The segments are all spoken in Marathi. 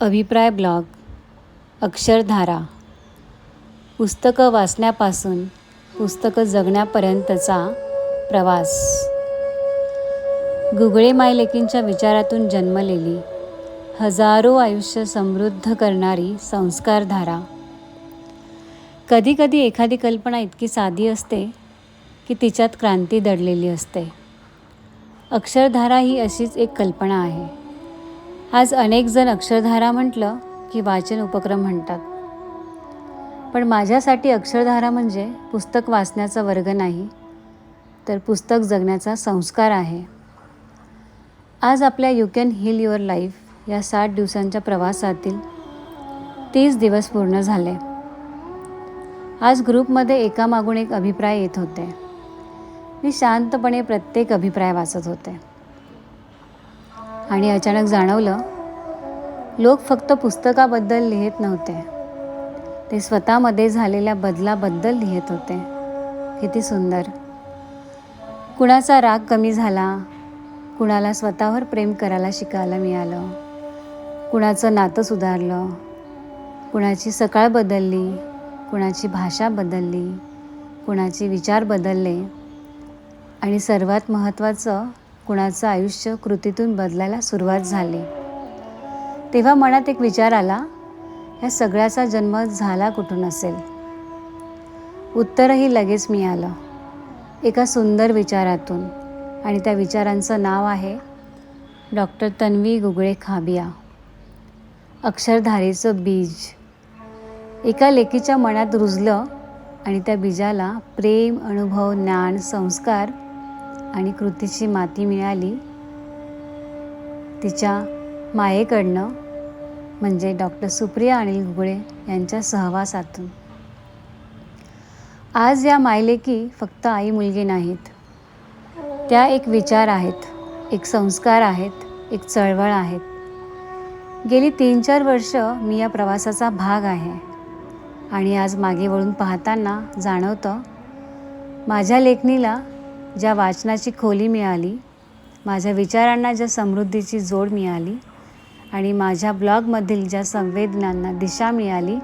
अभिप्राय ब्लॉग. अक्षरधारा. पुस्तकं वाचण्यापासून पुस्तकं जगण्यापर्यंतचा प्रवास. गुगळे मायलेकींच्या विचारातून जन्मलेली, हजारो आयुष्य समृद्ध करणारी संस्कारधारा. कधीकधी एखादी कल्पना इतकी साधी असते की तिच्यात क्रांती दडलेली असते. अक्षरधारा ही अशीच एक कल्पना आहे. आज अनेक जण अक्षरधारा म्हटलं की वाचन उपक्रम म्हणतात, पण माझ्यासाठी अक्षरधारा म्हणजे पुस्तक वाचण्याचा वर्ग नाही, तर पुस्तक जगण्याचा संस्कार आहे. आज आपल्या you can heal your life या 60 दिवसांच्या प्रवासातील 30 दिवस पूर्ण झाले. आज ग्रुपमध्ये एकामागून एक अभिप्राय येत होते. मी शांतपणे प्रत्येक अभिप्राय वाचत होते आणि अचानक जाणवलं, लोक फक्त पुस्तकाबद्दल लिहित नव्हते, ते स्वतःमध्ये झालेल्या बदलाबद्दल लिहित होते. किती सुंदर. कुणाचा राग कमी झाला, कुणाला स्वतःवर प्रेम करायला शिकायला मिळालं, कुणाचं नातं सुधारलं, कुणाची सकाळ बदलली, कुणाची भाषा बदलली, कुणाचे विचार बदलले आणि सर्वात महत्त्वाचं, कुणाचं आयुष्य कृतीतून बदलायला सुरुवात झाली. तेव्हा मनात एक विचार आला, या सगळ्याचा जन्म झाला कुठून असेल? उत्तरही लगेच मिळालं, एका सुंदर विचारातून. आणि त्या विचारांचं नाव आहे डॉक्टर तन्वी गुगळे खाबिया. अक्षरधारेचं बीज. एका लेकीच्या मनात रुजलं आणि त्या बीजाला प्रेम, अनुभव, ज्ञान, संस्कार आणि कृतीची माती मिळाली तिच्या मायेकडनं, म्हणजे डॉक्टर सुप्रिया अनिल गुगळे यांच्या सहवासातून. आज या मायलेकी फक्त आई मुलगी नाहीत, त्या एक विचार आहेत, एक संस्कार आहेत, एक चळवळ आहेत. गेली 3-4 वर्ष मी या प्रवासाचा भाग आहे आणि आज मागे वळून पाहताना जाणवतं, माझ्या लेखणीला ज्या वाचनाची खोली मिळाली, माझ्या विचारांना ज्या समृद्धीची जोड मिळाली आणि माझ्या ब्लॉगमधील ज्या संवेदनांना दिशा मिळाली,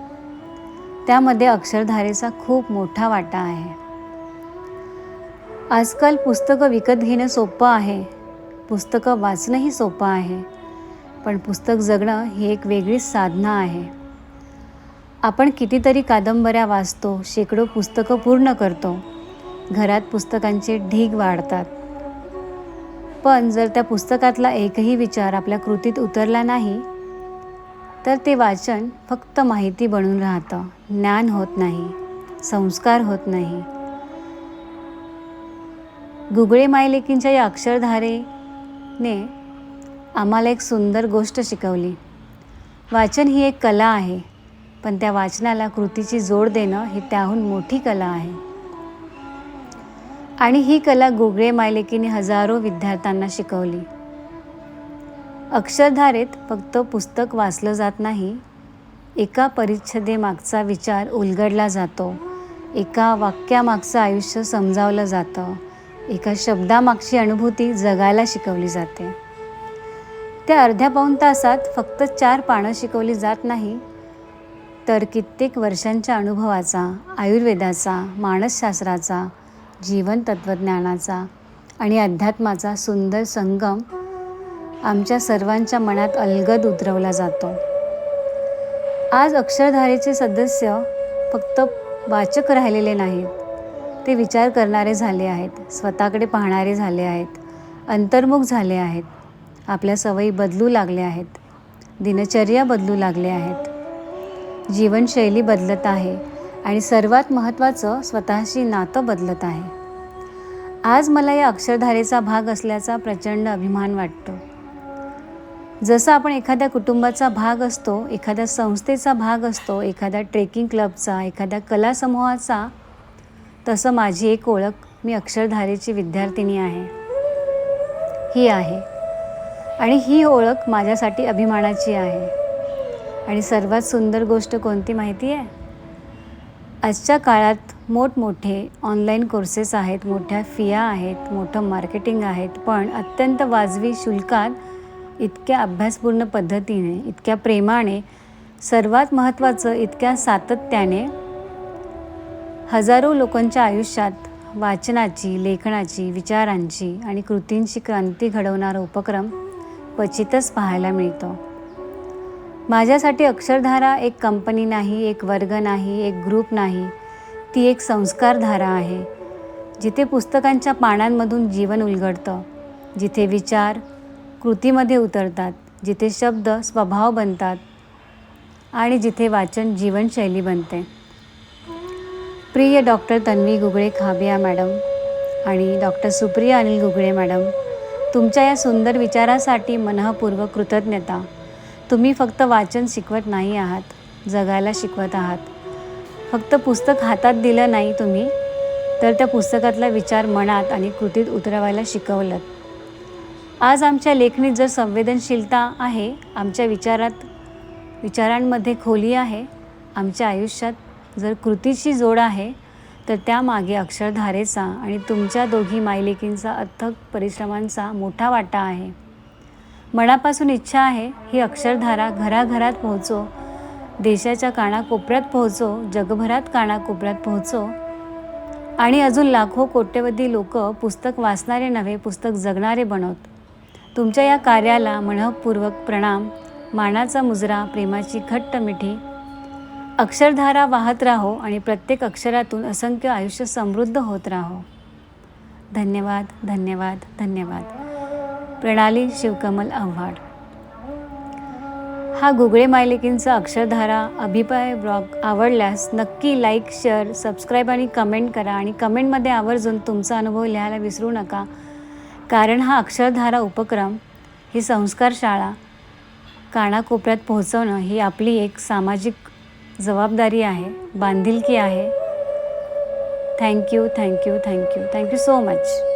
त्यामध्ये अक्षरधारेचा खूप मोठा वाटा आहे. आजकाल पुस्तकं विकत घेणं सोपं आहे, पुस्तकं वाचणंही सोपं आहे, पण पुस्तक जगणं ही एक वेगळीच साधना आहे. आपण कितीतरी कादंबऱ्या वाचतो, शेकडो पुस्तकं पूर्ण करतो, घरात पुस्तकांचे ढीग वाढतात, पण जर त्या पुस्तकातला एकही विचार आपल्या कृतीत उतरला नाही, तर ते वाचन फक्त माहिती बनून राहतं, ज्ञान होत नाही, संस्कार होत नाही. गुगळे मायलेकींच्या या अक्षरधारेने आम्हाला एक सुंदर गोष्ट शिकवली. वाचन ही एक कला आहे, पण त्या वाचनाला कृतीची जोड देणं ही त्याहून मोठी कला आहे. आणि ही कला गुगळे मायलेकीने हजारो विद्यार्थ्यांना शिकवली. अक्षरधारेत फक्त पुस्तक वाचलं जात नाही, एका परिच्छेदेमागचा विचार उलगडला जातो, एका वाक्यामागचं आयुष्य समजावलं जातं, एका शब्दामागची अनुभूती जगायला शिकवली जाते. त्या अर्ध्या-पाऊण तासात फक्त 4 पानं शिकवली जात नाही, तर कित्येक वर्षांच्या अनुभवाचा, आयुर्वेदाचा, मानसशास्त्राचा, जीवन तत्त्वज्ञानाचा आणि अध्यात्माचा सुंदर संगम आमच्या सर्वांच्या मनात अलगद उतरवला जातो. आज अक्षरधारेचे सदस्य फक्त वाचक राहिलेले नाहीत, ते विचार करणारे झाले आहेत, स्वतःकडे पाहणारे झाले आहेत, अंतर्मुख झाले आहेत, आपल्या सवयी बदलू लागल्या आहेत, दिनचर्या बदलू लागल्या आहेत, जीवनशैली बदलत आहे आणि सर्वात महत्त्वाचं, स्वतःशी नातं बदलत आहे. आज मला या अक्षरधारेचा भाग असल्याचा प्रचंड अभिमान वाटतो. जसं आपण एखाद्या कुटुंबाचा भाग असतो, एखाद्या संस्थेचा भाग असतो, एखाद्या ट्रेकिंग क्लबचा, एखाद्या कला समूहाचा, तसं माझी एक ओळख, मी अक्षरधारेची विद्यार्थिनी आहे, ही आहे. आणि ही ओळख माझ्यासाठी अभिमानाची आहे. आणि सर्वात सुंदर गोष्ट कोणती माहिती आहे? आजच्या काळात मोठमोठे ऑनलाईन कोर्सेस आहेत, मोठ्या फिया आहेत, मोठं मार्केटिंग आहेत, पण अत्यंत वाजवी शुल्कात इतक्या अभ्यासपूर्ण पद्धतीने, इतक्या प्रेमाने, सर्वात महत्त्वाचं इतक्या सातत्याने हजारो लोकांच्या आयुष्यात वाचनाची, लेखनाची, विचारांची आणि कृतींची क्रांती घडवणारा उपक्रम क्वचितच पाहायला मिळतो. माझ्यासाठी अक्षरधारा एक कंपनी नाही, एक वर्ग नाही, एक ग्रुप नाही. ती एक संस्कारधारा आहे, जिथे पुस्तकांच्या पानांमधून जीवन उलगडतं, जिथे विचार कृतीमध्ये उतरतात, जिथे शब्द स्वभाव बनतात आणि जिथे वाचन जीवनशैली बनते. प्रिय डॉक्टर तन्वी गुगळे खाबिया मॅडम आणि डॉक्टर सुप्रिया अनिल गुगळे मॅडम, तुमच्या या सुंदर विचारासाठी मनःपूर्वक कृतज्ञता. तुम्ही फक्त वाचन शिकवत नाही आहात, जगायला शिकवत आहात. फक्त पुस्तक हातात दिलं नाही तुम्ही, तर त्या पुस्तकातला विचार मनात आणि कृतीत उतरवायला शिकवलं. आज आमच्या लेखणीत जर संवेदनशीलता आहे, आमच्या विचारांमध्ये खोली आहे, आमच्या आयुष्यात जर कृतीची जोड आहे, तर त्यामागे अक्षरधारेचा आणि तुमच्या दोघी मायलेकींचा अथक परिश्रमांचा मोठा वाटा आहे. मनापासून इच्छा आहे ही अक्षरधारा घराघरात पोहोचो, देशाच्या कानाकोपऱ्यात पोहोचो, जगभरात कानाकोपऱ्यात पोहोचो आणि अजून लाखो कोट्यवधी लोक पुस्तक वाचणारे नव्हे, पुस्तक जगणारे बनवत. तुमच्या या कार्याला मनःपूर्वक प्रणाम. मानाचा मुजरा, प्रेमाची घट्ट मिठी. अक्षरधारा वाहत राहो आणि प्रत्येक अक्षरातून असंख्य आयुष्य समृद्ध होत राहो. धन्यवाद, धन्यवाद, धन्यवाद. प्रणाली शिवकमल आव्हाड. हा गुगळे मायलेकींचा अक्षरधारा अभिप्राय ब्लॉग आवडल्यास नक्की लाईक, शेअर, सबस्क्राईब आणि कमेंट करा आणि कमेंटमध्ये आवर्जून तुमचा अनुभव लिहायला विसरू नका. कारण हा अक्षरधारा उपक्रम, ही संस्कार शाळा कानाकोपऱ्यात पोहोचवणं ही आपली एक सामाजिक जबाबदारी आहे, बांधिलकी आहे. Thank you, thank you, thank you, thank you so much.